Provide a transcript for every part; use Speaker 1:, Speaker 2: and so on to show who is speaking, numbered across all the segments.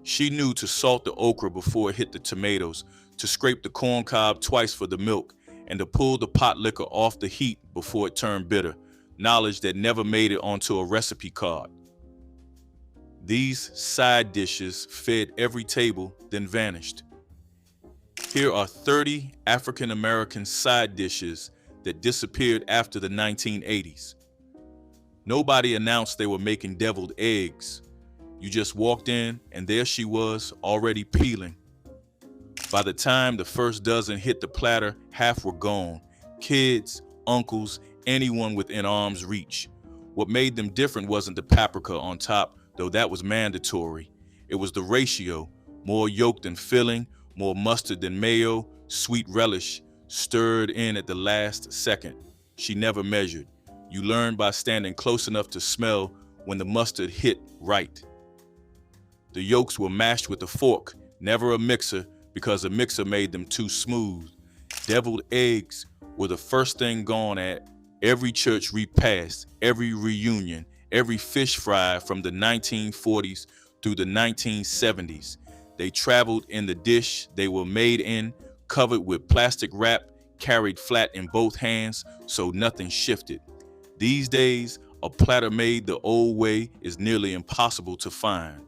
Speaker 1: She knew to salt the okra before it hit the tomatoes, to scrape the corn cob twice for the milk, and to pull the pot liquor off the heat before it turned bitter, knowledge that never made it onto a recipe card. These side dishes fed every table, then vanished. Here are 30 African American side dishes that disappeared after the 1980s. Nobody announced they were making deviled eggs. You just walked in, and there she was, already peeling. By the time the first dozen hit the platter, half were gone. Kids, uncles, anyone within arm's reach. What made them different wasn't the paprika on top, though that was mandatory. It was the ratio, more yolk than filling, more mustard than mayo, sweet relish, stirred in at the last second. She never measured. You learned by standing close enough to smell when the mustard hit right. The yolks were mashed with a fork, never a mixer, because a mixer made them too smooth. Deviled eggs were the first thing gone at every church repast, every reunion, every fish fry from the 1940s through the 1970s. They traveled in the dish they were made in, covered with plastic wrap, carried flat in both hands so nothing shifted. These days, a platter made the old way is nearly impossible to find.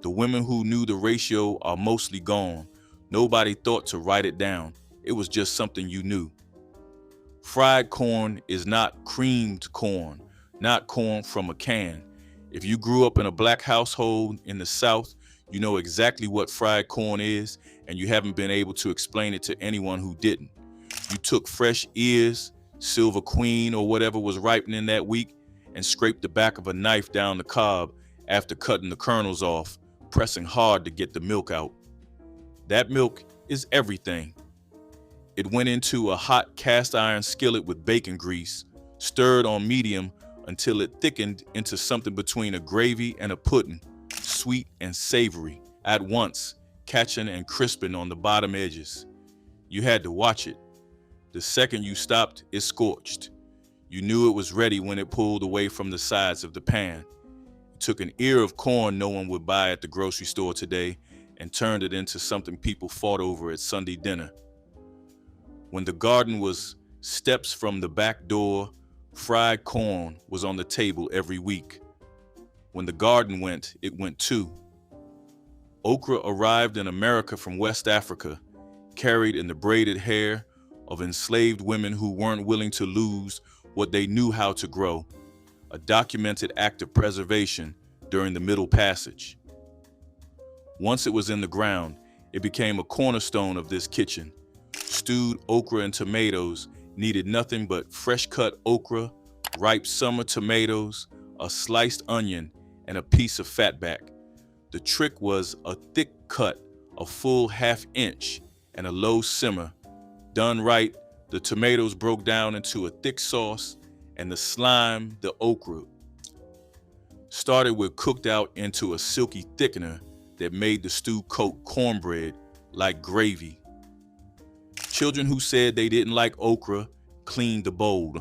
Speaker 1: The women who knew the ratio are mostly gone. Nobody thought to write it down. It was just something you knew. Fried corn is not creamed corn, not corn from a can. If you grew up in a black household in the South, you know exactly what fried corn is, and you haven't been able to explain it to anyone who didn't. You took fresh ears, Silver Queen or whatever was ripening that week, and scraped the back of a knife down the cob after cutting the kernels off, pressing hard to get the milk out. That milk is everything. It went into a hot cast iron skillet with bacon grease, stirred on medium until it thickened into something between a gravy and a pudding, sweet and savory at once, catching and crisping on the bottom edges. You had to watch it. The second you stopped, it scorched. You knew it was ready when it pulled away from the sides of the pan. You took an ear of corn no one would buy at the grocery store today and turned it into something people fought over at Sunday dinner. When the garden was steps from the back door, fried corn was on the table every week. When the garden went, it went too. Okra arrived in America from West Africa, carried in the braided hair of enslaved women who weren't willing to lose what they knew how to grow, a documented act of preservation during the Middle Passage. Once it was in the ground, it became a cornerstone of this kitchen. Stewed okra and tomatoes needed nothing but fresh-cut okra, ripe summer tomatoes, a sliced onion, and a piece of fatback. The trick was a thick cut, a full half-inch, and a low simmer. Done right, the tomatoes broke down into a thick sauce, and the slime, the okra, started with cooked out into a silky thickener that made the stew coat cornbread like gravy. Children who said they didn't like okra cleaned the bowl.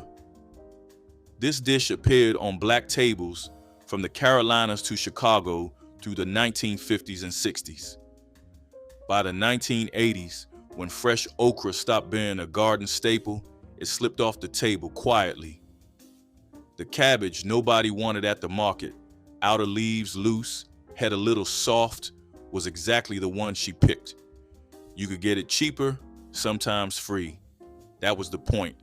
Speaker 1: This dish appeared on black tables from the Carolinas to Chicago through the 1950s and 60s. By the 1980s, when fresh okra stopped being a garden staple, it slipped off the table quietly. The cabbage nobody wanted at the market, outer leaves loose, head a little soft, was exactly the one she picked. You could get it cheaper, sometimes free. That was the point.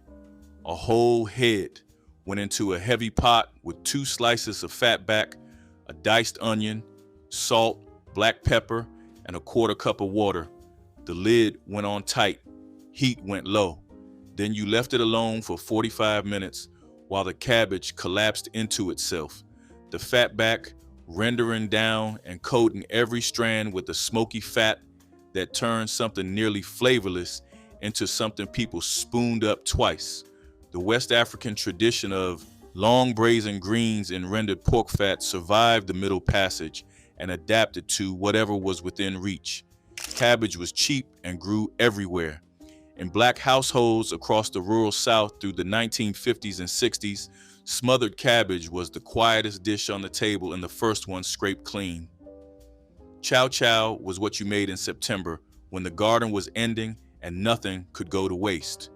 Speaker 1: A whole head went into a heavy pot with 2 slices of fatback, a diced onion, salt, black pepper, and a 1/4 cup of water. The lid went on tight. Heat went low. Then you left it alone for 45 minutes while the cabbage collapsed into itself. The fatback rendering down and coating every strand with the smoky fat that turned something nearly flavorless into something people spooned up twice. The West African tradition of long braising greens in rendered pork fat survived the Middle Passage and adapted to whatever was within reach. Cabbage was cheap and grew everywhere. In black households across the rural South through the 1950s and 60s, smothered cabbage was the quietest dish on the table and the first one scraped clean. Chow chow was what you made in September when the garden was ending and nothing could go to waste.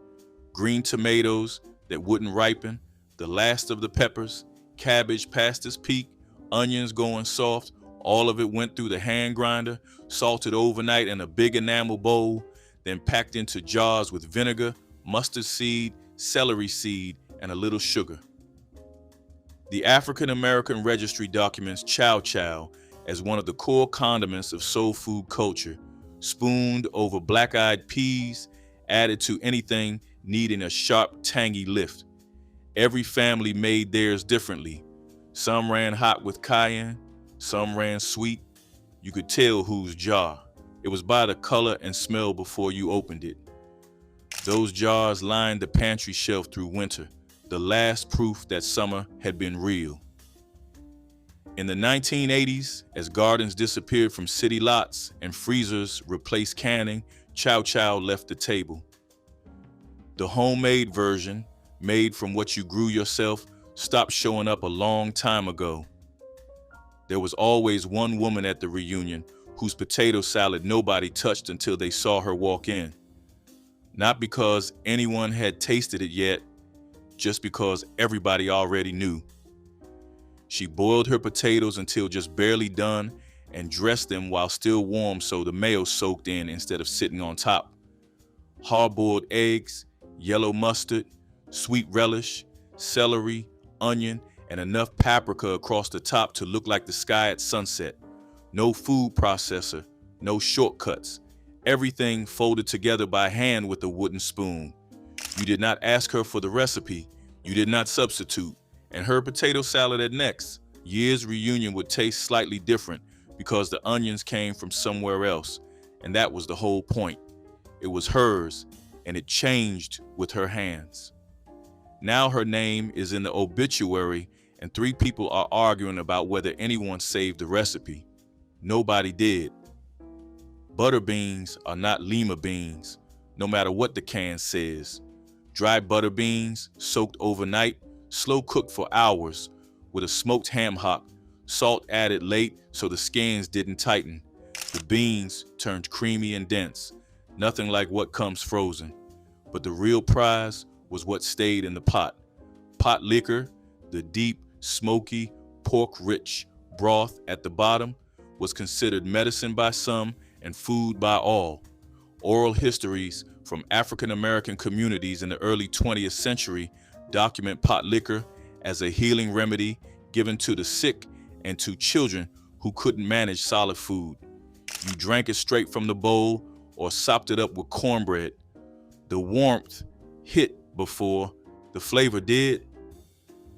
Speaker 1: Green tomatoes that wouldn't ripen, the last of the peppers, cabbage past its peak, onions going soft, all of it went through the hand grinder, salted overnight in a big enamel bowl, then packed into jars with vinegar, mustard seed, celery seed, and a little sugar. The African American Registry documents chow chow as one of the core condiments of soul food culture, spooned over black-eyed peas, added to anything needing a sharp, tangy lift. Every family made theirs differently. Some ran hot with cayenne, some ran sweet. You could tell whose jar. It was by the color and smell before you opened it. Those jars lined the pantry shelf through winter, the last proof that summer had been real. In the 1980s, as gardens disappeared from city lots and freezers replaced canning, chow chow left the table. The homemade version, made from what you grew yourself, stopped showing up a long time ago. There was always one woman at the reunion whose potato salad nobody touched until they saw her walk in. Not because anyone had tasted it yet, just because everybody already knew. She boiled her potatoes until just barely done and dressed them while still warm so the mayo soaked in instead of sitting on top. Hard-boiled eggs, yellow mustard, sweet relish, celery, onion, and enough paprika across the top to look like the sky at sunset. No food processor, no shortcuts. Everything folded together by hand with a wooden spoon. You did not ask her for the recipe. You did not substitute. And her potato salad at next year's reunion would taste slightly different because the onions came from somewhere else. And that was the whole point. It was hers, and it changed with her hands. Now her name is in the obituary, and 3 people are arguing about whether anyone saved the recipe. Nobody did. Butter beans are not lima beans, no matter what the can says. Dry butter beans, soaked overnight, slow cooked for hours, with a smoked ham hock, salt added late so the skins didn't tighten. The beans turned creamy and dense, nothing like what comes frozen. But the real prize was what stayed in the pot. Potlikker, the deep, smoky, pork-rich broth at the bottom, was considered medicine by some and food by all. Oral histories from African American communities in the early 20th century document potlikker as a healing remedy given to the sick and to children who couldn't manage solid food. You drank it straight from the bowl or sopped it up with cornbread. The warmth hit before the flavor did.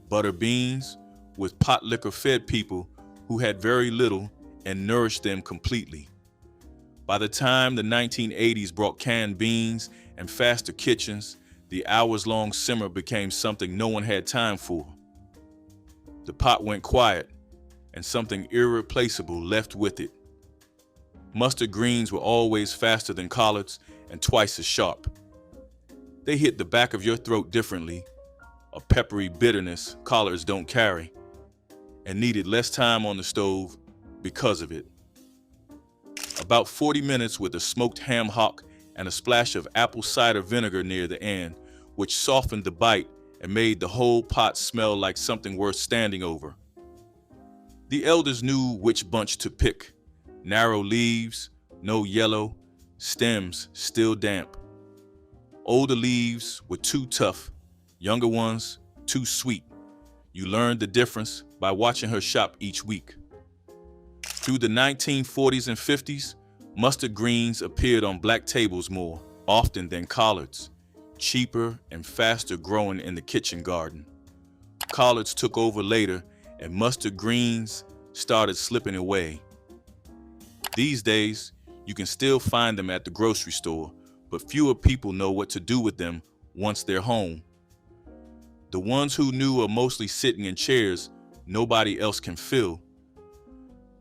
Speaker 1: Butter beans with potlikker fed people who had very little and nourished them completely. By the time the 1980s brought canned beans and faster kitchens, the hours-long simmer became something no one had time for. The pot went quiet, and something irreplaceable left with it. Mustard greens were always faster than collards and twice as sharp. They hit the back of your throat differently, a peppery bitterness collards don't carry, and needed less time on the stove because of it. About 40 minutes with a smoked ham hock and a splash of apple cider vinegar near the end, which softened the bite and made the whole pot smell like something worth standing over. The elders knew which bunch to pick. Narrow leaves, no yellow, stems still damp. Older leaves were too tough, younger ones too sweet. You learned the difference by watching her shop each week. Through the 1940s and 50s, mustard greens appeared on black tables more often than collards, cheaper and faster growing in the kitchen garden. Collards took over later, and mustard greens started slipping away. These days, you can still find them at the grocery store, but fewer people know what to do with them once they're home. The ones who knew are mostly sitting in chairs nobody else can fill.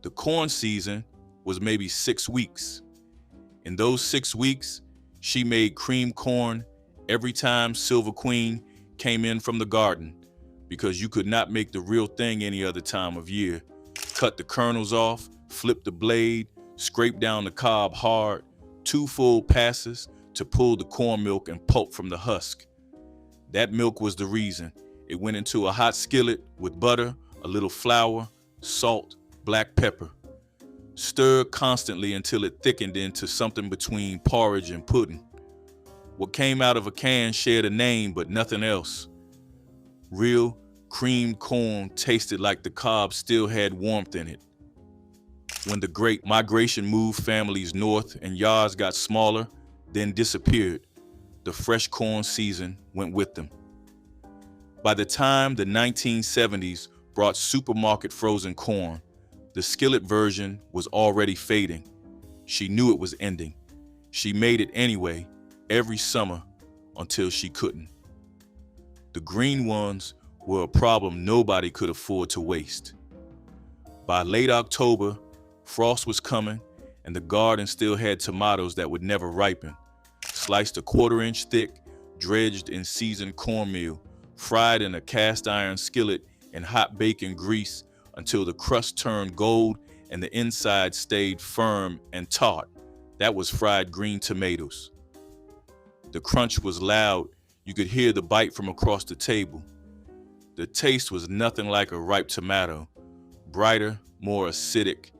Speaker 1: The corn season was maybe 6 weeks. In those 6 weeks, she made cream corn every time Silver Queen came in from the garden, because you could not make the real thing any other time of year. Cut the kernels off, flip the blade, Scrape down the cob hard, 2 full passes to pull the corn milk and pulp from the husk. That milk was the reason. It went into a hot skillet with butter, a little flour, salt, black pepper. Stirred constantly until it thickened into something between porridge and pudding. What came out of a can shared a name, but nothing else. Real creamed corn tasted like the cob still had warmth in it. When the Great Migration moved families north and yards got smaller, then disappeared, the fresh corn season went with them. By the time the 1970s brought supermarket frozen corn, the skillet version was already fading. She knew it was ending. She made it anyway, every summer, until she couldn't. The green ones were a problem nobody could afford to waste. By late October, frost was coming, and the garden still had tomatoes that would never ripen. Sliced a 1/4 inch thick, dredged in seasoned cornmeal, fried in a cast iron skillet in hot bacon grease until the crust turned gold and the inside stayed firm and taut. That was fried green tomatoes. The crunch was loud. You could hear the bite from across the table. The taste was nothing like a ripe tomato, brighter, more acidic.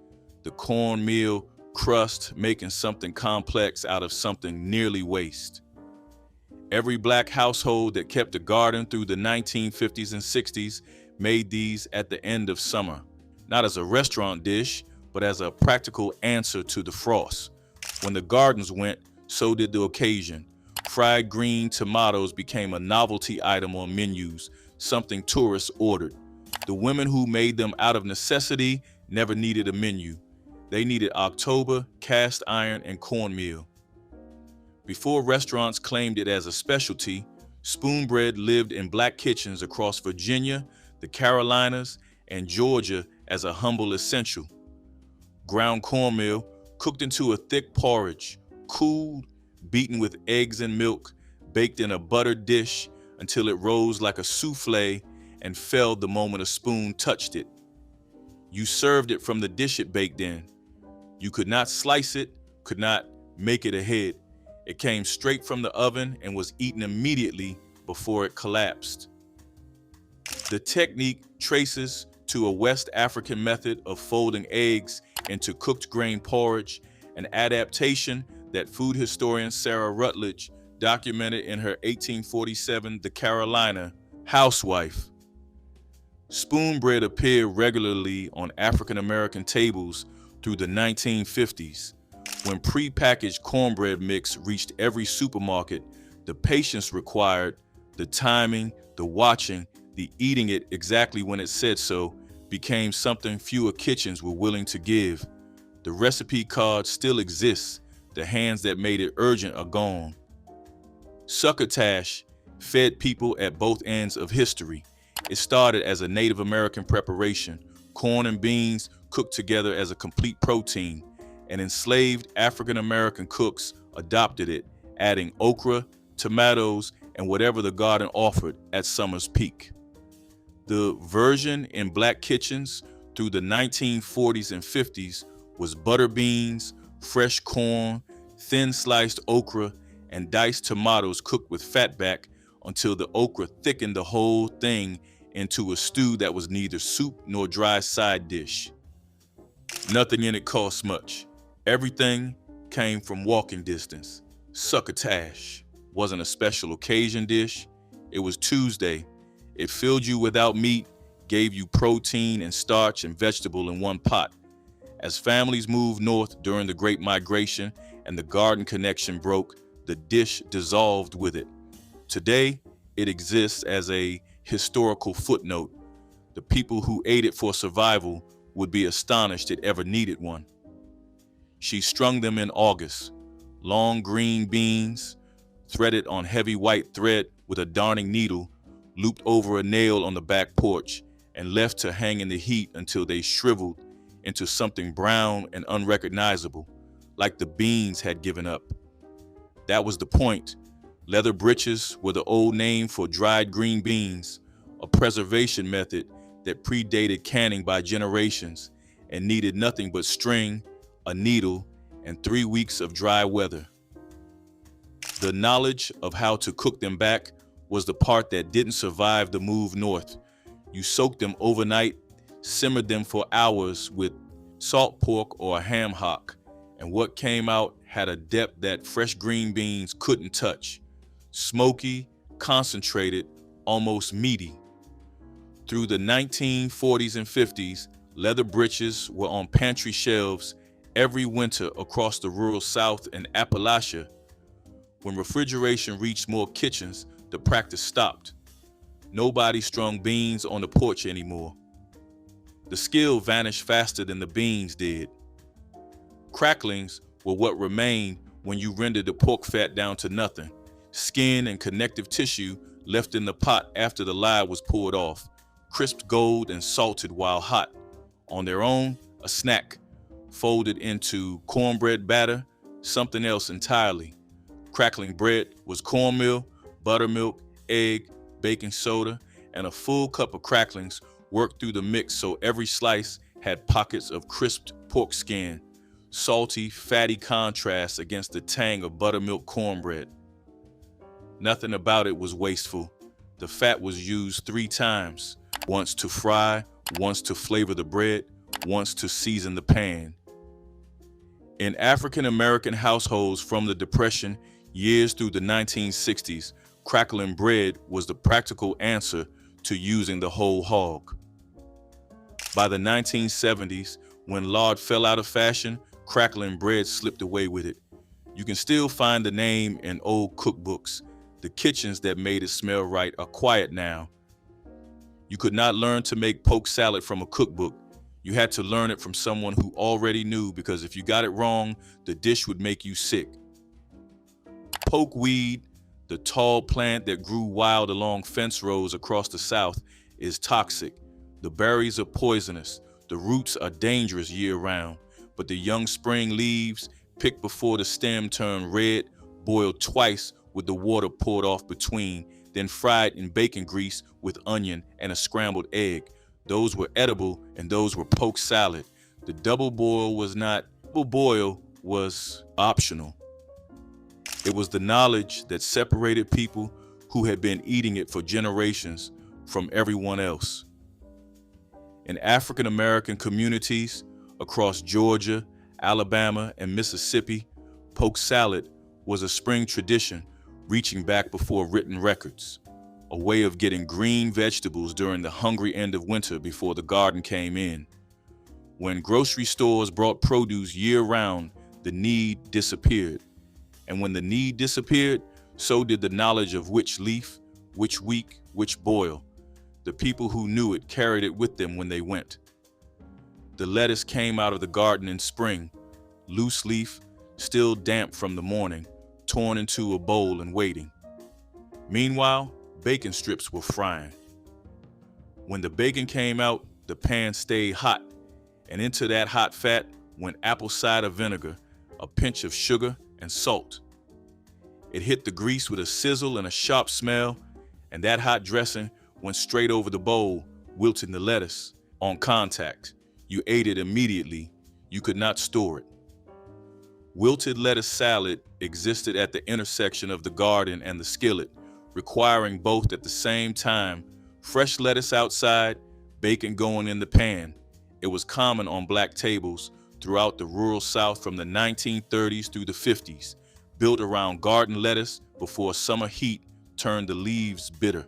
Speaker 1: The cornmeal crust making something complex out of something nearly waste. Every black household that kept a garden through the 1950s and 60s made these at the end of summer, not as a restaurant dish, but as a practical answer to the frost. When the gardens went, so did the occasion. Fried green tomatoes became a novelty item on menus, something tourists ordered. The women who made them out of necessity never needed a menu. They needed October, cast iron, and cornmeal. Before restaurants claimed it as a specialty, spoon bread lived in black kitchens across Virginia, the Carolinas, and Georgia as a humble essential. Ground cornmeal cooked into a thick porridge, cooled, beaten with eggs and milk, baked in a buttered dish until it rose like a souffle and fell the moment a spoon touched it. You served it from the dish it baked in. You could not slice it, could not make it ahead. It came straight from the oven and was eaten immediately before it collapsed. The technique traces to a West African method of folding eggs into cooked grain porridge, an adaptation that food historian Sarah Rutledge documented in her 1847 The Carolina Housewife. Spoon bread appeared regularly on African American tables through the 1950s. When prepackaged cornbread mix reached every supermarket, the patience required, the timing, the watching, the eating it exactly when it said so, became something fewer kitchens were willing to give. The recipe card still exists. The hands that made it urgent are gone. Succotash fed people at both ends of history. It started as a Native American preparation, corn and beans cooked together as a complete protein, and enslaved African American cooks adopted it, adding okra, tomatoes, and whatever the garden offered at summer's peak. The version in black kitchens through the 1940s and 50s was butter beans, fresh corn, thin sliced okra, and diced tomatoes cooked with fatback until the okra thickened the whole thing into a stew that was neither soup nor dry side dish. Nothing in it cost much. Everything came from walking distance. Succotash wasn't a special occasion dish. It was Tuesday. It filled you without meat, gave you protein and starch and vegetable in one pot. As families moved north during the Great Migration and the garden connection broke, the dish dissolved with it. Today, it exists as a historical footnote. The people who ate it for survival would be astonished it ever needed one. She strung them in August. Long green beans, threaded on heavy white thread with a darning needle, looped over a nail on the back porch, and left to hang in the heat until they shriveled into something brown and unrecognizable, like the beans had given up. That was the point. Leather britches were the old name for dried green beans, a preservation method that predated canning by generations and needed nothing but string, a needle, and 3 weeks of dry weather. The knowledge of how to cook them back was the part that didn't survive the move north. You soaked them overnight, simmered them for hours with salt pork or a ham hock, and what came out had a depth that fresh green beans couldn't touch. Smoky, concentrated, almost meaty. Through the 1940s and 50s, leather britches were on pantry shelves every winter across the rural South and Appalachia. When refrigeration reached more kitchens, the practice stopped. Nobody strung beans on the porch anymore. The skill vanished faster than the beans did. Cracklings were what remained when you rendered the pork fat down to nothing. Skin and connective tissue left in the pot after the lye was poured off, crisped gold and salted while hot. On their own, a snack, folded into cornbread batter, something else entirely. Crackling bread was cornmeal, buttermilk, egg, baking soda, and a full cup of cracklings worked through the mix so every slice had pockets of crisped pork skin, salty, fatty contrast against the tang of buttermilk cornbread. Nothing about it was wasteful. The fat was used 3 times, once to fry, once to flavor the bread, once to season the pan. In African American households from the Depression years through the 1960s, crackling bread was the practical answer to using the whole hog. By the 1970s, when lard fell out of fashion, crackling bread slipped away with it. You can still find the name in old cookbooks. The kitchens that made it smell right are quiet now. You could not learn to make poke salad from a cookbook. You had to learn it from someone who already knew, because if you got it wrong, the dish would make you sick. Pokeweed, the tall plant that grew wild along fence rows across the South, is toxic. The berries are poisonous. The roots are dangerous year-round. But the young spring leaves, picked before the stem turn red, boiled twice with the water poured off between, then fried in bacon grease with onion and a scrambled egg. Those were edible, and those were poke salad. The double boil was not. Double boil was optional. It was the knowledge that separated people who had been eating it for generations from everyone else. In African American communities across Georgia, Alabama, and Mississippi, poke salad was a spring tradition reaching back before written records, a way of getting green vegetables during the hungry end of winter before the garden came in. When grocery stores brought produce year-round, the need disappeared. And when the need disappeared, so did the knowledge of which leaf, which week, which boil. The people who knew it carried it with them when they went. The lettuce came out of the garden in spring, loose leaf, still damp from the morning, torn into a bowl and waiting. Meanwhile, bacon strips were frying. When the bacon came out, the pan stayed hot, and into that hot fat went apple cider vinegar, a pinch of sugar, and salt. It hit the grease with a sizzle and a sharp smell, and that hot dressing went straight over the bowl, wilting the lettuce. On contact, you ate it immediately. You could not store it. Wilted lettuce salad existed at the intersection of the garden and the skillet, requiring both at the same time. Fresh lettuce outside, bacon going in the pan. It was common on black tables throughout the rural South from the 1930s through the 50s, built around garden lettuce before summer heat turned the leaves bitter.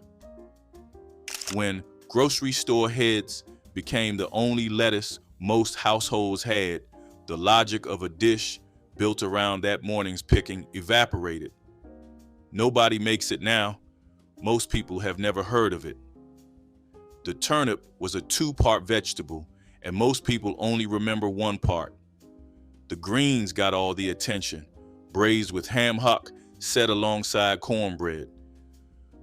Speaker 1: When grocery store heads became the only lettuce most households had, the logic of a dish built around that morning's picking evaporated. Nobody makes it now. Most people have never heard of it. The turnip was a 2-part vegetable, and most people only remember 1 part. The greens got all the attention, braised with ham hock, set alongside cornbread.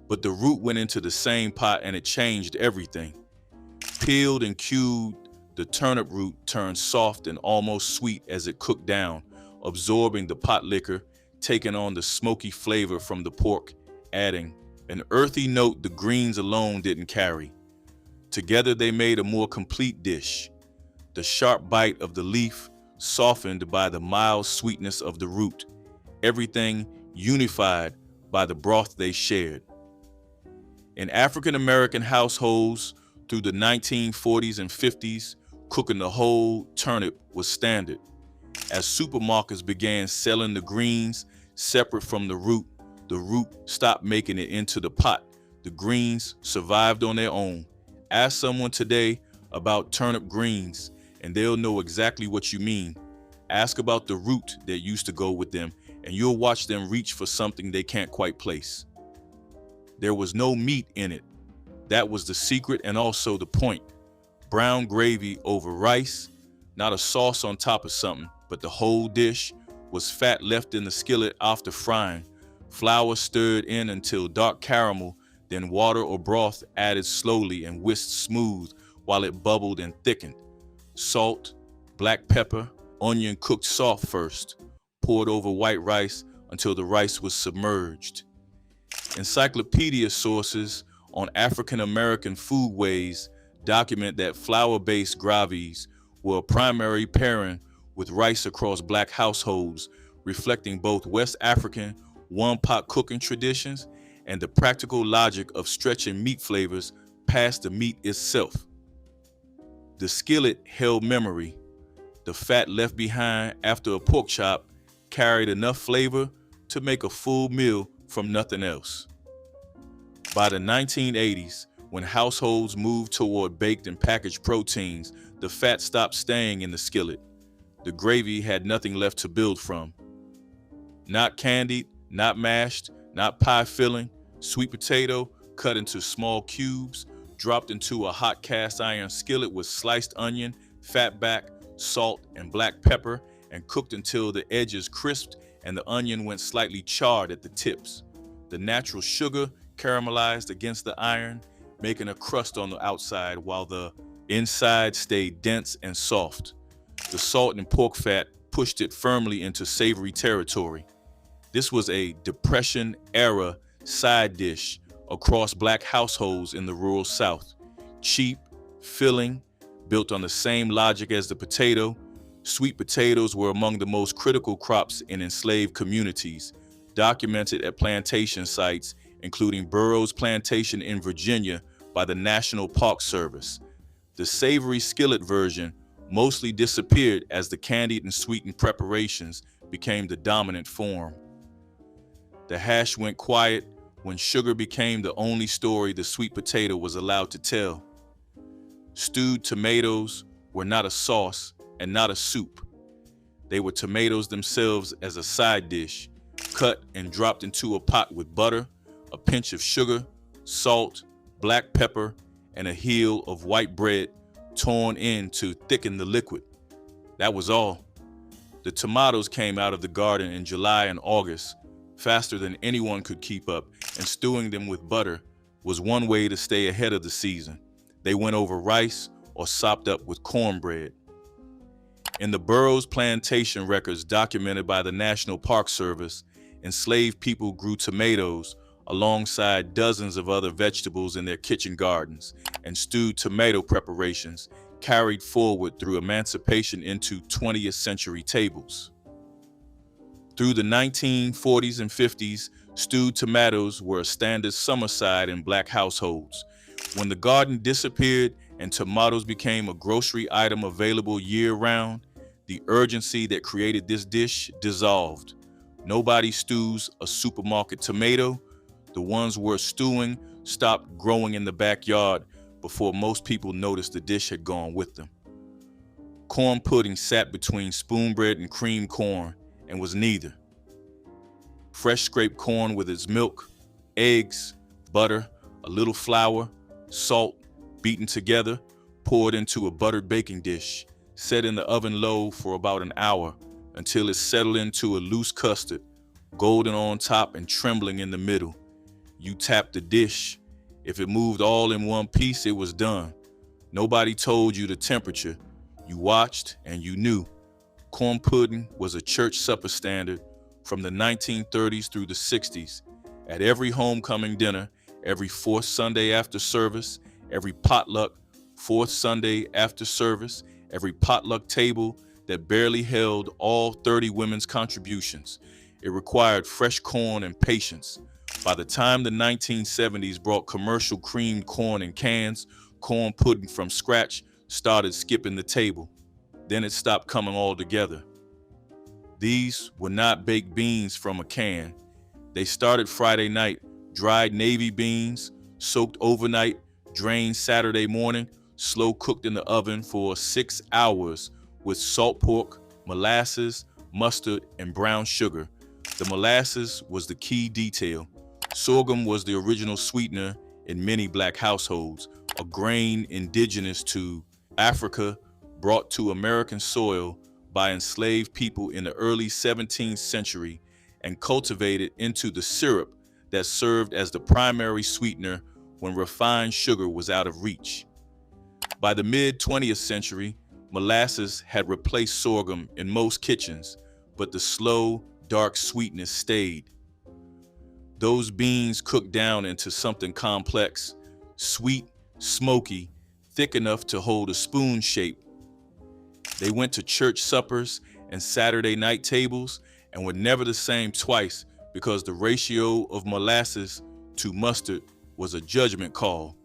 Speaker 1: But the root went into the same pot and it changed everything. Peeled and cubed, the turnip root turned soft and almost sweet as it cooked down, absorbing the potlikker, taking on the smoky flavor from the pork, adding an earthy note the greens alone didn't carry. Together they made a more complete dish. The sharp bite of the leaf, softened by the mild sweetness of the root, everything unified by the broth they shared. In African American households through the 1940s and 50s, cooking the whole turnip was standard. As supermarkets began selling the greens separate from the root stopped making it into the pot. The greens survived on their own. Ask someone today about turnip greens, and they'll know exactly what you mean. Ask about the root that used to go with them, and you'll watch them reach for something they can't quite place. There was no meat in it. That was the secret and also the point. Brown gravy over rice, not a sauce on top of something, but the whole dish was fat left in the skillet after frying. Flour stirred in until dark caramel, then water or broth added slowly and whisked smooth while it bubbled and thickened. Salt, black pepper, onion cooked soft first, poured over white rice until the rice was submerged. Encyclopedia sources on African American foodways document that flour-based gravies were a primary pairing with rice across black households, reflecting both West African one-pot cooking traditions and the practical logic of stretching meat flavors past the meat itself. The skillet held memory. The fat left behind after a pork chop carried enough flavor to make a full meal from nothing else. By the 1980s, when households moved toward baked and packaged proteins, the fat stopped staying in the skillet. The gravy had nothing left to build from. Not candied, not mashed, not pie filling, sweet potato cut into small cubes, dropped into a hot cast iron skillet with sliced onion, fat back, salt, and black pepper, and cooked until the edges crisped and the onion went slightly charred at the tips. The natural sugar caramelized against the iron, making a crust on the outside while the inside stayed dense and soft. The salt and pork fat pushed it firmly into savory territory. This was a Depression-era side dish across black households in the rural South. Cheap, filling, built on the same logic as the potato. Sweet potatoes were among the most critical crops in enslaved communities, documented at plantation sites, including Burroughs Plantation in Virginia by the National Park Service. The savory skillet version mostly disappeared as the candied and sweetened preparations became the dominant form. The hash went quiet when sugar became the only story the sweet potato was allowed to tell. Stewed tomatoes were not a sauce and not a soup. They were tomatoes themselves as a side dish, cut and dropped into a pot with butter, a pinch of sugar, salt, black pepper, and a heel of white bread torn in to thicken the liquid. That was all. The tomatoes came out of the garden in July and August, faster than anyone could keep up, and stewing them with butter was one way to stay ahead of the season. They went over rice or sopped up with cornbread. In the Burroughs Plantation records documented by the National Park Service, enslaved people grew tomatoes alongside dozens of other vegetables in their kitchen gardens, and stewed tomato preparations carried forward through emancipation into 20th century tables. Through the 1940s and 50s, stewed tomatoes were a standard summer side in black households. When the garden disappeared and tomatoes became a grocery item available year-round, the urgency that created this dish dissolved. Nobody stews a supermarket tomato. The ones worth stewing stopped growing in the backyard before most people noticed the dish had gone with them. Corn pudding sat between spoonbread and cream corn and was neither. Fresh scraped corn with its milk, eggs, butter, a little flour, salt, beaten together, poured into a buttered baking dish, set in the oven low for about an hour until it settled into a loose custard, golden on top and trembling in the middle. You tapped the dish. If it moved all in one piece, it was done. Nobody told you the temperature. You watched and you knew. Corn pudding was a church supper standard from the 1930s through the 60s. At every homecoming dinner, every fourth Sunday after service, every potluck, fourth Sunday after service, every potluck table that barely held all 30 women's contributions. It required fresh corn and patience. By the time the 1970s brought commercial creamed corn in cans, corn pudding from scratch started skipping the table. Then it stopped coming altogether. These were not baked beans from a can. They started Friday night, dried navy beans, soaked overnight, drained Saturday morning, slow cooked in the oven for 6 hours with salt pork, molasses, mustard, and brown sugar. The molasses was the key detail. Sorghum was the original sweetener in many black households, a grain indigenous to Africa, brought to American soil by enslaved people in the early 17th century and cultivated into the syrup that served as the primary sweetener when refined sugar was out of reach. By the mid-20th century, molasses had replaced sorghum in most kitchens, but the slow, dark sweetness stayed. Those beans cooked down into something complex, sweet, smoky, thick enough to hold a spoon shape. They went to church suppers and Saturday night tables and were never the same twice because the ratio of molasses to mustard was a judgment call.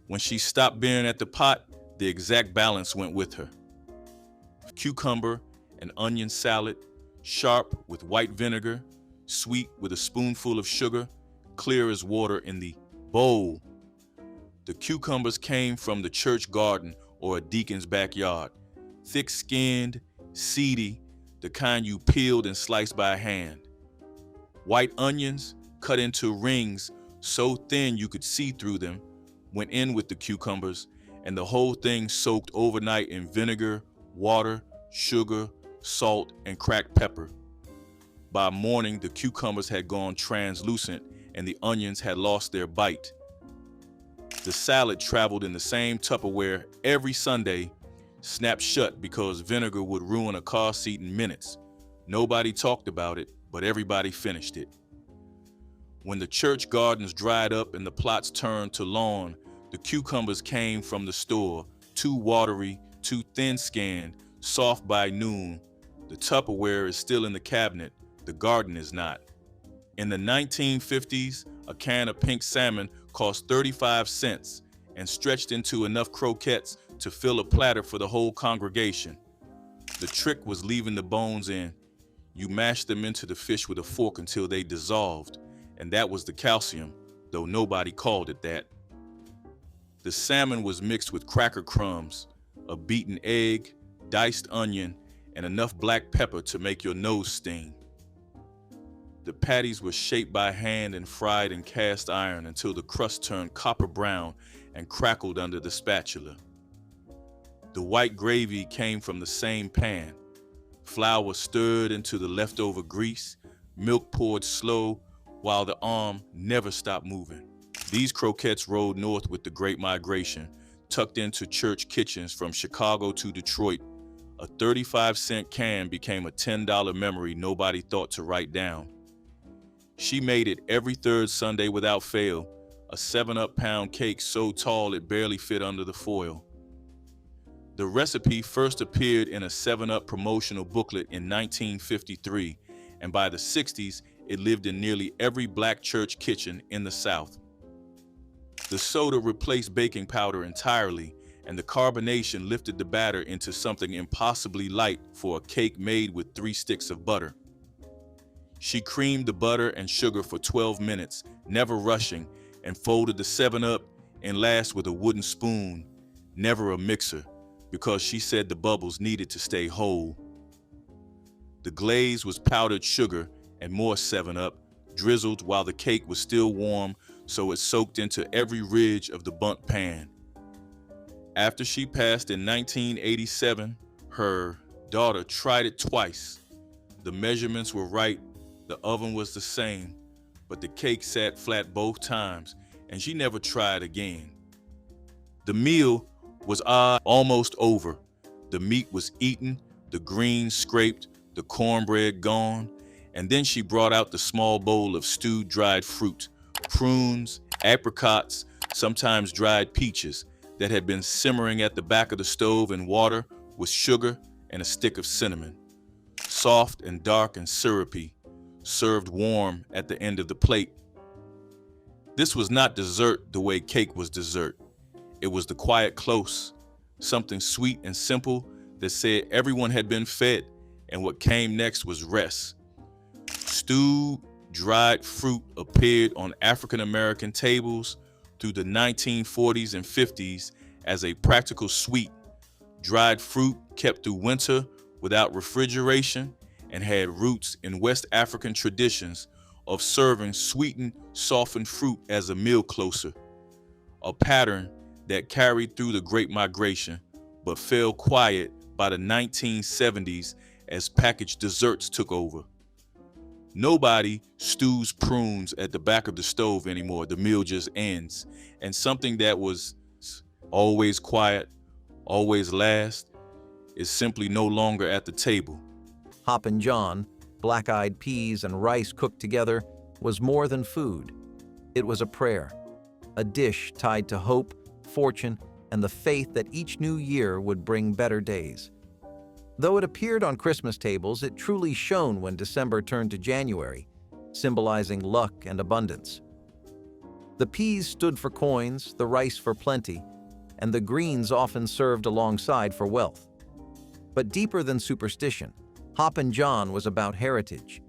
Speaker 1: When she stopped being at the pot, the exact balance went with her. Cucumber and onion salad, sharp with white vinegar, sweet with a spoonful of sugar, clear as water in the bowl. The cucumbers came from the church garden or a deacon's backyard. Thick-skinned, seedy, the kind you peeled and sliced by hand. White onions, cut into rings so thin you could see through them, went in with the cucumbers, and the whole thing soaked overnight in vinegar, water, sugar, salt, and cracked pepper. By morning, the cucumbers had gone translucent and the onions had lost their bite. The salad traveled in the same Tupperware every Sunday, snapped shut because vinegar would ruin a car seat in minutes. Nobody talked about it, but everybody finished it. When the church gardens dried up and the plots turned to lawn, the cucumbers came from the store, too watery, too thin-skinned, soft by noon. The Tupperware is still in the cabinet, the garden is not. In the 1950s, a can of pink salmon cost 35 cents and stretched into enough croquettes to fill a platter for the whole congregation. The trick was leaving the bones in. You mashed them into the fish with a fork until they dissolved, and that was the calcium, though nobody called it that. The salmon was mixed with cracker crumbs, a beaten egg, diced onion, and enough black pepper to make your nose sting. The patties were shaped by hand and fried in cast iron until the crust turned copper brown and crackled under the spatula. The white gravy came from the same pan. Flour stirred into the leftover grease, milk poured slow, while the arm never stopped moving. These croquettes rode north with the Great Migration, tucked into church kitchens from Chicago to Detroit. A 35-cent can became a $10 memory nobody thought to write down. She made it every third Sunday without fail, a 7-up pound cake so tall it barely fit under the foil. The recipe first appeared in a 7-Up promotional booklet in 1953, and by the 60s, it lived in nearly every black church kitchen in the South. The soda replaced baking powder entirely, and the carbonation lifted the batter into something impossibly light for a cake made with 3 sticks of butter. She creamed the butter and sugar for 12 minutes, never rushing, and folded the 7-Up in last with a wooden spoon, never a mixer, because she said the bubbles needed to stay whole. The glaze was powdered sugar and more 7-Up, drizzled while the cake was still warm so it soaked into every ridge of the bundt pan. After she passed in 1987, her daughter tried it twice. The measurements were right, the oven was the same, but the cake sat flat both times, and she never tried again. The meal was almost over. The meat was eaten, the greens scraped, the cornbread gone, and then she brought out the small bowl of stewed dried fruit, prunes, apricots, sometimes dried peaches, that had been simmering at the back of the stove in water with sugar and a stick of cinnamon. Soft and dark and syrupy, served warm at the end of the plate. This was not dessert the way cake was dessert. It was the quiet close, something sweet and simple that said everyone had been fed, and what came next was rest. Stewed, dried fruit appeared on African American tables through the 1940s and 50s as a practical sweet. Dried fruit kept through winter without refrigeration and had roots in West African traditions of serving sweetened, softened fruit as a meal closer, a pattern that carried through the Great Migration but fell quiet by the 1970s as packaged desserts took over. Nobody stews prunes at the back of the stove anymore. The meal just ends. And something that was always quiet, always last, is simply no longer at the table.
Speaker 2: Hoppin John, black-eyed peas and rice cooked together, was more than food. It was a prayer, a dish tied to hope, fortune, and the faith that each new year would bring better days. Though it appeared on Christmas tables, it truly shone when December turned to January, symbolizing luck and abundance. The peas stood for coins, the rice for plenty, and the greens often served alongside for wealth. But deeper than superstition, Hoppin John was about heritage.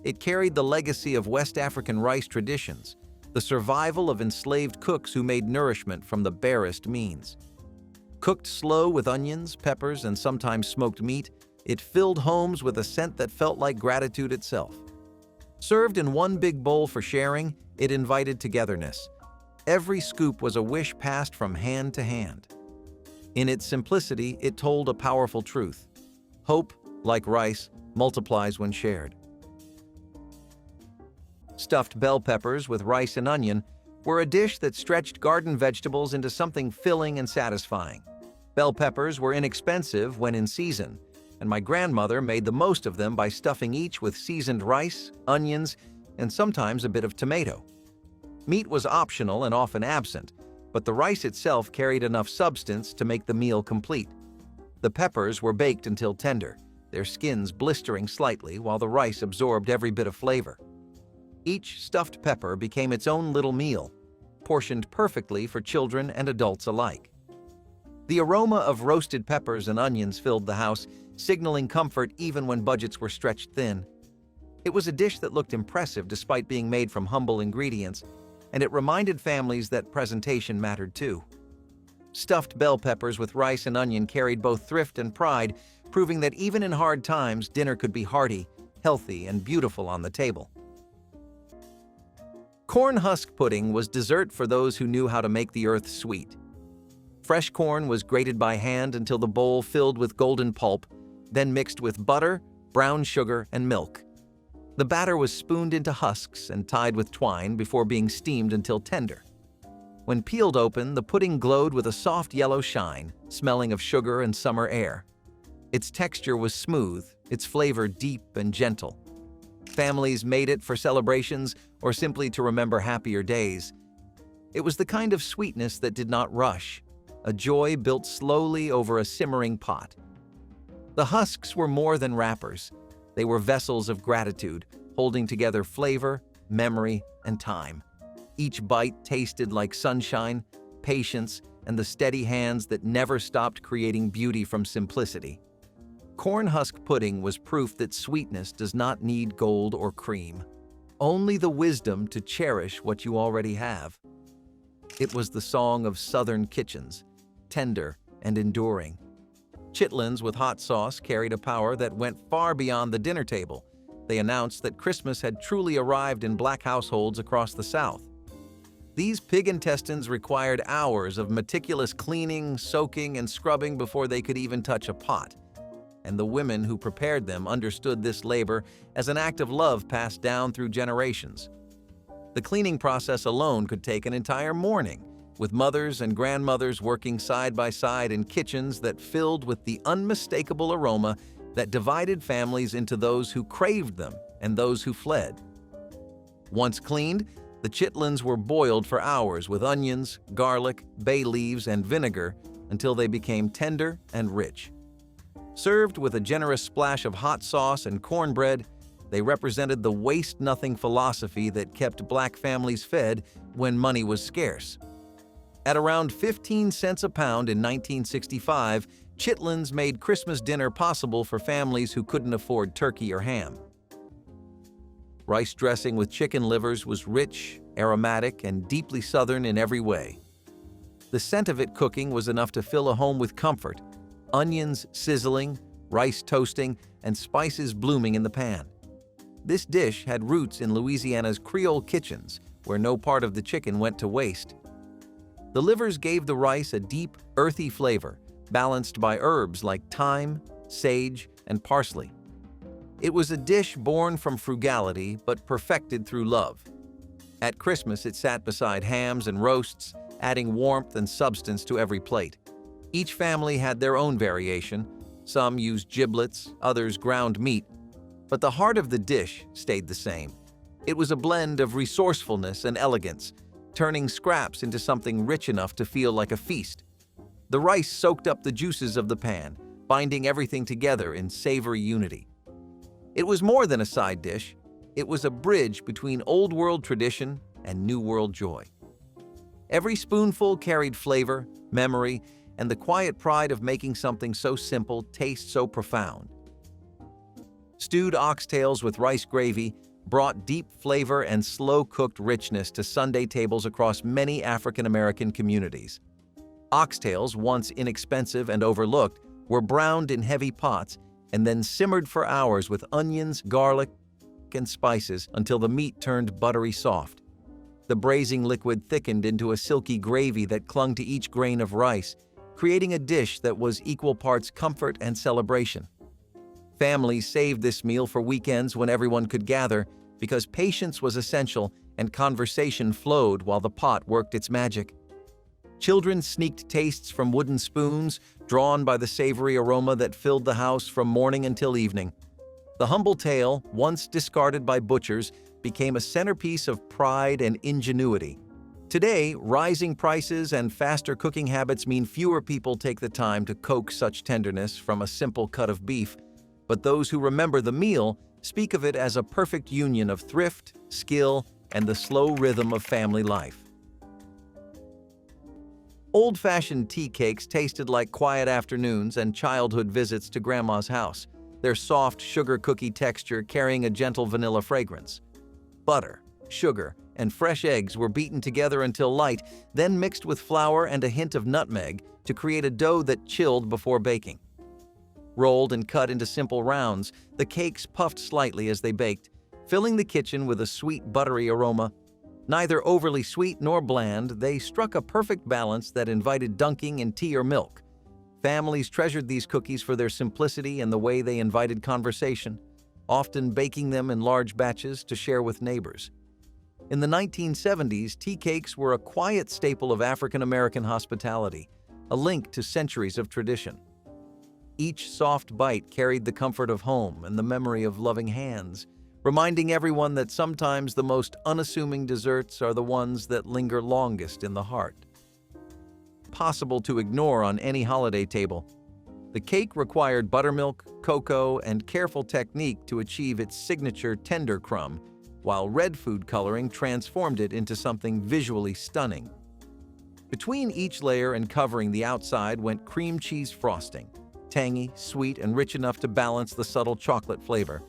Speaker 2: It carried the legacy of West African rice traditions, the survival of enslaved cooks who made nourishment from the barest means. Cooked slow with onions, peppers, and sometimes smoked meat, it filled homes with a scent that felt like gratitude itself. Served in one big bowl for sharing, it invited togetherness. Every scoop was a wish passed from hand to hand. In its simplicity, it told a powerful truth. Hope, like rice, multiplies when shared. Stuffed bell peppers with rice and onion were a dish that stretched garden vegetables into something filling and satisfying. Bell peppers were inexpensive when in season, and my grandmother made the most of them by stuffing each with seasoned rice, onions, and sometimes a bit of tomato. Meat was optional and often absent, but the rice itself carried enough substance to make the meal complete. The peppers were baked until tender, their skins blistering slightly while the rice absorbed every bit of flavor. Each stuffed pepper became its own little meal, portioned perfectly for children and adults alike. The aroma of roasted peppers and onions filled the house, signaling comfort even when budgets were stretched thin. It was a dish that looked impressive despite being made from humble ingredients, and it reminded families that presentation mattered too. Stuffed bell peppers with rice and onion carried both thrift and pride, proving that even in hard times, dinner could be hearty, healthy, and beautiful on the table. Corn husk pudding was dessert for those who knew how to make the earth sweet. Fresh corn was grated by hand until the bowl filled with golden pulp, then mixed with butter, brown sugar, and milk. The batter was spooned into husks and tied with twine before being steamed until tender. When peeled open, the pudding glowed with a soft yellow shine, smelling of sugar and summer air. Its texture was smooth, its flavor deep and gentle. Families made it for celebrations or simply to remember happier days. It was the kind of sweetness that did not rush, a joy built slowly over a simmering pot. The husks were more than wrappers. They were vessels of gratitude, holding together flavor, memory, and time. Each bite tasted like sunshine, patience, and the steady hands that never stopped creating beauty from simplicity. Corn husk pudding was proof that sweetness does not need gold or cream, only the wisdom to cherish what you already have. It was the song of Southern kitchens, tender and enduring. Chitlins with hot sauce carried a power that went far beyond the dinner table. They announced that Christmas had truly arrived in Black households across the South. These pig intestines required hours of meticulous cleaning, soaking, and scrubbing before they could even touch a pot. And the women who prepared them understood this labor as an act of love passed down through generations. The cleaning process alone could take an entire morning, with mothers and grandmothers working side by side in kitchens that filled with the unmistakable aroma that divided families into those who craved them and those who fled. Once cleaned, the chitlins were boiled for hours with onions, garlic, bay leaves, and vinegar until they became tender and rich. Served with a generous splash of hot sauce and cornbread, they represented the waste-nothing philosophy that kept Black families fed when money was scarce. At around 15 cents a pound in 1965, Chitlins made Christmas dinner possible for families who couldn't afford turkey or ham. Rice dressing with chicken livers was rich, aromatic, and deeply Southern in every way. The scent of it cooking was enough to fill a home with comfort, onions sizzling, rice toasting, and spices blooming in the pan. This dish had roots in Louisiana's Creole kitchens, where no part of the chicken went to waste. The livers gave the rice a deep, earthy flavor, balanced by herbs like thyme, sage, and parsley. It was a dish born from frugality but perfected through love. At Christmas, it sat beside hams and roasts, adding warmth and substance to every plate. Each family had their own variation. Some used giblets, others ground meat, but the heart of the dish stayed the same. It was a blend of resourcefulness and elegance, turning scraps into something rich enough to feel like a feast. The rice soaked up the juices of the pan, binding everything together in savory unity. It was more than a side dish. It was a bridge between old-world tradition and new-world joy. Every spoonful carried flavor, memory, and the quiet pride of making something so simple taste so profound. Stewed oxtails with rice gravy brought deep flavor and slow-cooked richness to Sunday tables across many African-American communities. Oxtails, once inexpensive and overlooked, were browned in heavy pots and then simmered for hours with onions, garlic, and spices until the meat turned buttery soft. The braising liquid thickened into a silky gravy that clung to each grain of rice, creating a dish that was equal parts comfort and celebration. Families saved this meal for weekends when everyone could gather because patience was essential and conversation flowed while the pot worked its magic. Children sneaked tastes from wooden spoons, drawn by the savory aroma that filled the house from morning until evening. The humble tale, once discarded by butchers, became a centerpiece of pride and ingenuity. Today, rising prices and faster cooking habits mean fewer people take the time to coax such tenderness from a simple cut of beef, but those who remember the meal speak of it as a perfect union of thrift, skill, and the slow rhythm of family life. Old-fashioned tea cakes tasted like quiet afternoons and childhood visits to Grandma's house, their soft sugar cookie texture carrying a gentle vanilla fragrance. Butter, sugar, and fresh eggs were beaten together until light, then mixed with flour and a hint of nutmeg to create a dough that chilled before baking. Rolled and cut into simple rounds, the cakes puffed slightly as they baked, filling the kitchen with a sweet, buttery aroma. Neither overly sweet nor bland, they struck a perfect balance that invited dunking in tea or milk. Families treasured these cookies for their simplicity and the way they invited conversation, often baking them in large batches to share with neighbors. In the 1970s, tea cakes were a quiet staple of African-American hospitality, a link to centuries of tradition. Each soft bite carried the comfort of home and the memory of loving hands, reminding everyone that sometimes the most unassuming desserts are the ones that linger longest in the heart. Possible to ignore on any holiday table, the cake required buttermilk, cocoa, and careful technique to achieve its signature tender crumb, while red food coloring transformed it into something visually stunning. Between each layer and covering the outside went cream cheese frosting, tangy, sweet, and rich enough to balance the subtle chocolate flavor.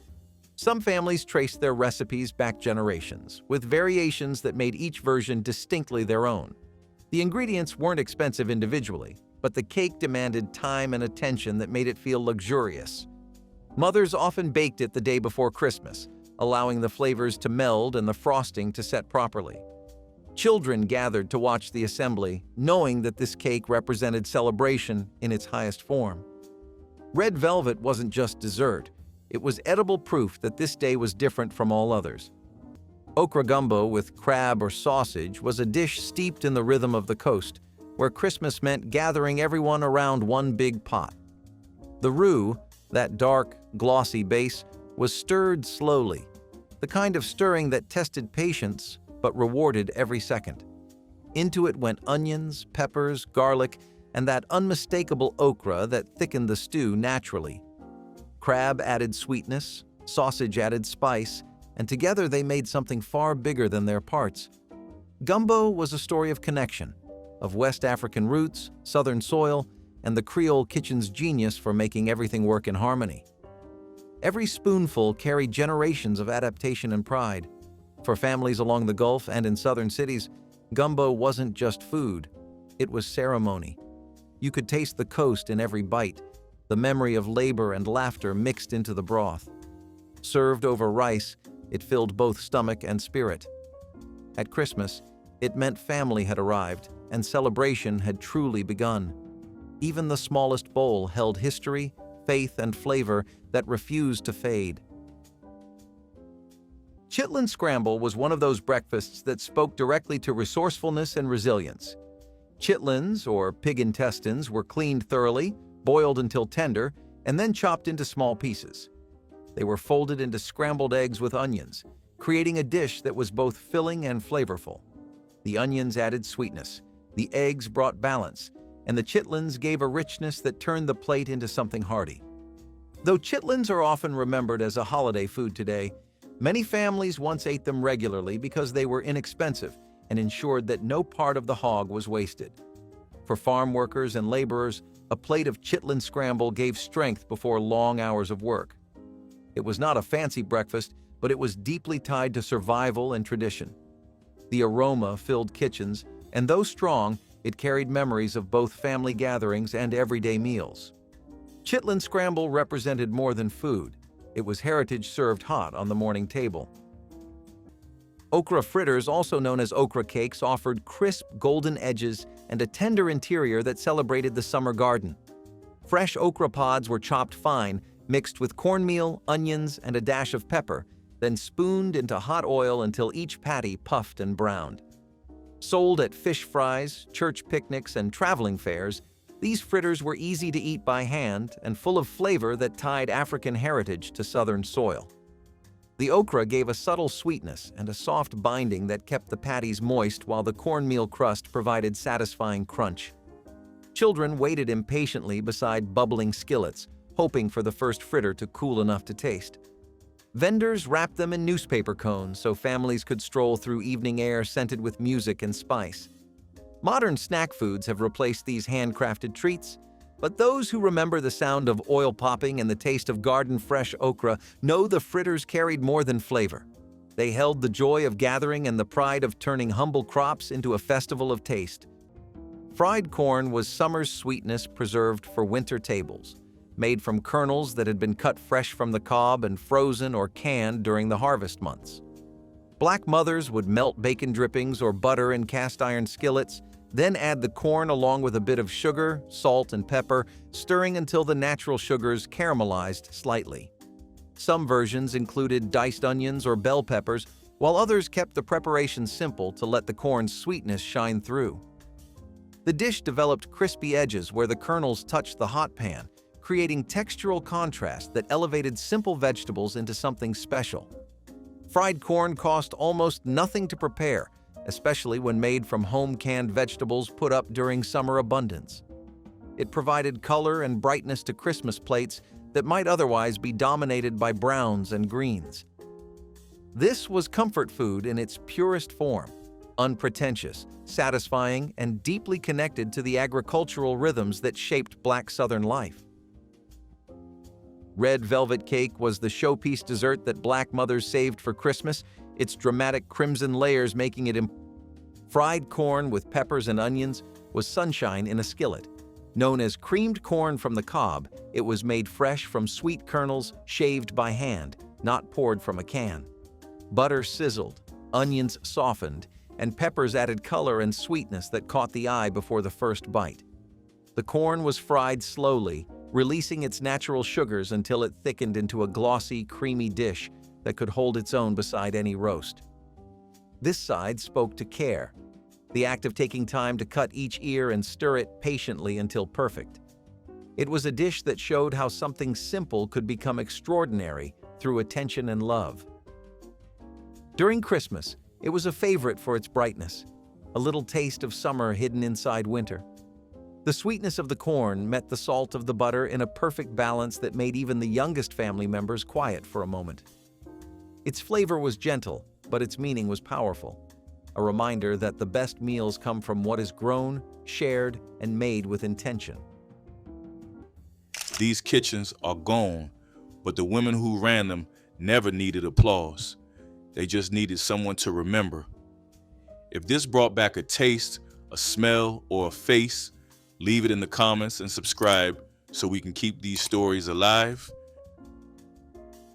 Speaker 2: Some families traced their recipes back generations, with variations that made each version distinctly their own. The ingredients weren't expensive individually, but the cake demanded time and attention that made it feel luxurious. Mothers often baked it the day before Christmas, allowing the flavors to meld and the frosting to set properly. Children gathered to watch the assembly, knowing that this cake represented celebration in its highest form. Red velvet wasn't just dessert. It was edible proof that this day was different from all others. Okra gumbo with crab or sausage was a dish steeped in the rhythm of the coast, where Christmas meant gathering everyone around one big pot. The roux, that dark, glossy base, was stirred slowly, the kind of stirring that tested patience but rewarded every second. Into it went onions, peppers, garlic, and that unmistakable okra that thickened the stew naturally. Crab added sweetness, sausage added spice, and together they made something far bigger than their parts. Gumbo was a story of connection, of West African roots, southern soil, and the Creole kitchen's genius for making everything work in harmony. Every spoonful carried generations of adaptation and pride. For families along the Gulf and in southern cities, gumbo wasn't just food, it was ceremony. You could taste the coast in every bite, the memory of labor and laughter mixed into the broth. Served over rice, it filled both stomach and spirit. At Christmas, it meant family had arrived and celebration had truly begun. Even the smallest bowl held history, faith, and flavor that refused to fade. Chitlin scramble was one of those breakfasts that spoke directly to resourcefulness and resilience. Chitlins, or pig intestines, were cleaned thoroughly, boiled until tender, and then chopped into small pieces. They were folded into scrambled eggs with onions, creating a dish that was both filling and flavorful. The onions added sweetness, the eggs brought balance, and the chitlins gave a richness that turned the plate into something hearty. Though chitlins are often remembered as a holiday food today, many families once ate them regularly because they were inexpensive and ensured that no part of the hog was wasted. For farm workers and laborers, a plate of chitlin scramble gave strength before long hours of work. It was not a fancy breakfast, but it was deeply tied to survival and tradition. The aroma filled kitchens, and though strong, it carried memories of both family gatherings and everyday meals. Chitlin scramble represented more than food. It was heritage served hot on the morning table. Okra fritters, also known as okra cakes, offered crisp, golden edges and a tender interior that celebrated the summer garden. Fresh okra pods were chopped fine, mixed with cornmeal, onions, and a dash of pepper, then spooned into hot oil until each patty puffed and browned. Sold at fish fries, church picnics, and traveling fairs, these fritters were easy to eat by hand and full of flavor that tied African heritage to southern soil. The okra gave a subtle sweetness and a soft binding that kept the patties moist while the cornmeal crust provided satisfying crunch. Children waited impatiently beside bubbling skillets, hoping for the first fritter to cool enough to taste. Vendors wrapped them in newspaper cones so families could stroll through evening air scented with music and spice. Modern snack foods have replaced these handcrafted treats, but those who remember the sound of oil popping and the taste of garden-fresh okra know the fritters carried more than flavor. They held the joy of gathering and the pride of turning humble crops into a festival of taste. Fried corn was summer's sweetness preserved for winter tables, made from kernels that had been cut fresh from the cob and frozen or canned during the harvest months. Black mothers would melt bacon drippings or butter in cast-iron skillets, then add the corn along with a bit of sugar, salt, and pepper, stirring until the natural sugars caramelized slightly. Some versions included diced onions or bell peppers, while others kept the preparation simple to let the corn's sweetness shine through. The dish developed crispy edges where the kernels touched the hot pan, creating textural contrast that elevated simple vegetables into something special. Fried corn cost almost nothing to prepare, especially when made from home-canned vegetables put up during summer abundance. It provided color and brightness to Christmas plates that might otherwise be dominated by browns and greens. This was comfort food in its purest form, unpretentious, satisfying, and deeply connected to the agricultural rhythms that shaped Black Southern life. Red velvet cake was the showpiece dessert that Black mothers saved for Christmas, its dramatic crimson layers making it Fried corn with peppers and onions was sunshine in a skillet. Known as creamed corn from the cob, it was made fresh from sweet kernels shaved by hand, not poured from a can. Butter sizzled, onions softened, and peppers added color and sweetness that caught the eye before the first bite. The corn was fried slowly, releasing its natural sugars until it thickened into a glossy, creamy dish that could hold its own beside any roast. This side spoke to care, the act of taking time to cut each ear and stir it patiently until perfect. It was a dish that showed how something simple could become extraordinary through attention and love. During Christmas, it was a favorite for its brightness, a little taste of summer hidden inside winter. The sweetness of the corn met the salt of the butter in a perfect balance that made even the youngest family members quiet for a moment. Its flavor was gentle, but its meaning was powerful. A reminder that the best meals come from what is grown, shared, and made with intention.
Speaker 1: These kitchens are gone, but the women who ran them never needed applause. They just needed someone to remember. If this brought back a taste, a smell, or a face, leave it in the comments and subscribe so we can keep these stories alive.